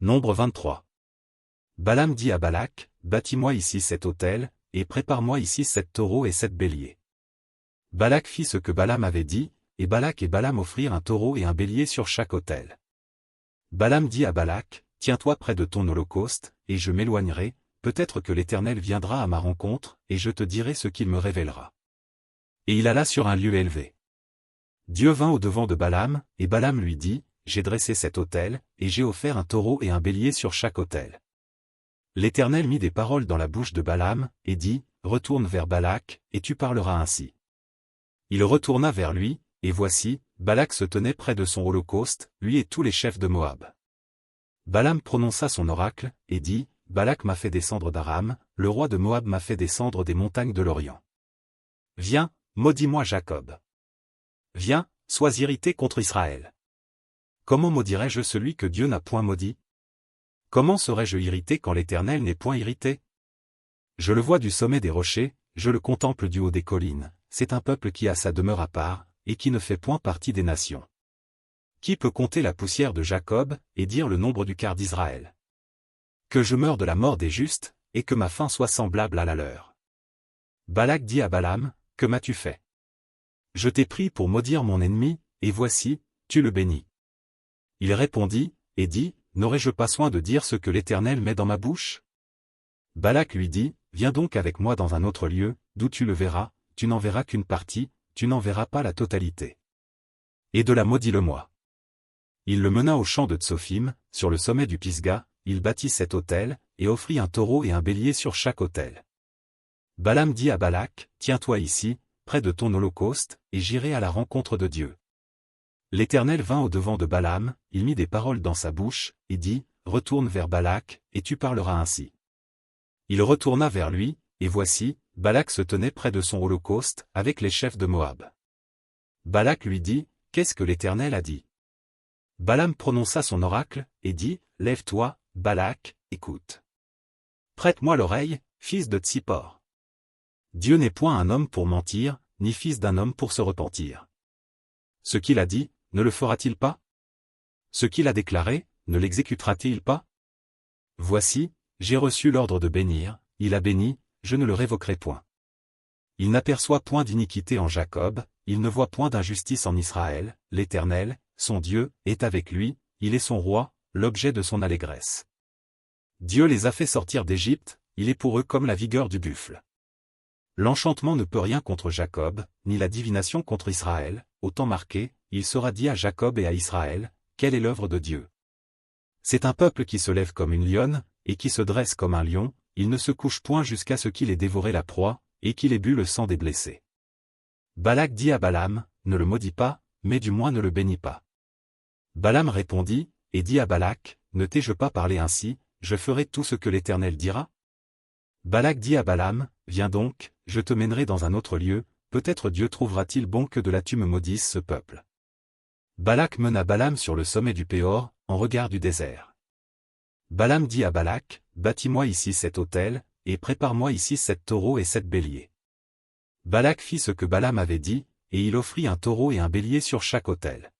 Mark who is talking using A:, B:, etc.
A: Nombre 23. Balaam dit à Balak, bâtis-moi ici 7 autels, et prépare-moi ici 7 taureaux et 7 béliers. Balak fit ce que Balaam avait dit, et Balak et Balaam offrirent un taureau et un bélier sur chaque autel. Balaam dit à Balak, tiens-toi près de ton holocauste, et je m'éloignerai, peut-être que l'Éternel viendra à ma rencontre, et je te dirai ce qu'il me révélera. Et il alla sur un lieu élevé. Dieu vint au-devant de Balaam, et Balaam lui dit, j'ai dressé cet autel, et j'ai offert un taureau et un bélier sur chaque autel. L'Éternel mit des paroles dans la bouche de Balaam, et dit, retourne vers Balak, et tu parleras ainsi. Il retourna vers lui, et voici, Balak se tenait près de son holocauste, lui et tous les chefs de Moab. Balaam prononça son oracle, et dit, Balak m'a fait descendre d'Aram, le roi de Moab m'a fait descendre des montagnes de l'Orient. Viens, maudis-moi Jacob. Viens, sois irrité contre Israël. Comment maudirais-je celui que Dieu n'a point maudit? Comment serais-je irrité quand l'Éternel n'est point irrité? Je le vois du sommet des rochers, je le contemple du haut des collines, c'est un peuple qui a sa demeure à part, et qui ne fait point partie des nations. Qui peut compter la poussière de Jacob, et dire le nombre du quart d'Israël? Que je meure de la mort des justes, et que ma fin soit semblable à la leur. Balak dit à Balaam, que m'as-tu fait? Je t'ai pris pour maudire mon ennemi, et voici, tu le bénis. Il répondit, et dit, n'aurais-je pas soin de dire ce que l'Éternel met dans ma bouche? Balak lui dit, viens donc avec moi dans un autre lieu, d'où tu le verras, tu n'en verras qu'une partie, tu n'en verras pas la totalité. Et de la maudis-le-moi. Il le mena au champ de Tsophim, sur le sommet du Pisga, il bâtit 7 autels, et offrit un taureau et un bélier sur chaque autel. Balaam dit à Balak, tiens-toi ici, près de ton holocauste, et j'irai à la rencontre de Dieu. L'Éternel vint au-devant de Balaam, il mit des paroles dans sa bouche, et dit, retourne vers Balak, et tu parleras ainsi. Il retourna vers lui, et voici, Balak se tenait près de son holocauste, avec les chefs de Moab. Balak lui dit, qu'est-ce que l'Éternel a dit? Balaam prononça son oracle, et dit, lève-toi, Balak, écoute. Prête-moi l'oreille, fils de Tsippor. Dieu n'est point un homme pour mentir, ni fils d'un homme pour se repentir. Ce qu'il a dit, ne le fera-t-il pas? Ce qu'il a déclaré, ne l'exécutera-t-il pas? Voici, j'ai reçu l'ordre de bénir, il a béni, je ne le révoquerai point. Il n'aperçoit point d'iniquité en Jacob, il ne voit point d'injustice en Israël, l'Éternel, son Dieu, est avec lui, il est son roi, l'objet de son allégresse. Dieu les a fait sortir d'Égypte, il est pour eux comme la vigueur du buffle. L'enchantement ne peut rien contre Jacob, ni la divination contre Israël, au temps marqué, il sera dit à Jacob et à Israël, quelle est l'œuvre de Dieu? C'est un peuple qui se lève comme une lionne, et qui se dresse comme un lion, il ne se couche point jusqu'à ce qu'il ait dévoré la proie, et qu'il ait bu le sang des blessés. Balak dit à Balaam, ne le maudis pas, mais du moins ne le bénis pas. Balaam répondit, et dit à Balak, ne t'ai-je pas parlé ainsi, je ferai tout ce que l'Éternel dira? Balak dit à Balaam, viens donc, je te mènerai dans un autre lieu, peut-être Dieu trouvera-t-il bon que de là tu me maudisses ce peuple. Balak mena Balaam sur le sommet du Péor, en regard du désert. Balaam dit à Balak, bâtis-moi ici 7 autels, et prépare-moi ici 7 taureaux et 7 béliers. Balak fit ce que Balaam avait dit, et il offrit un taureau et un bélier sur chaque autel.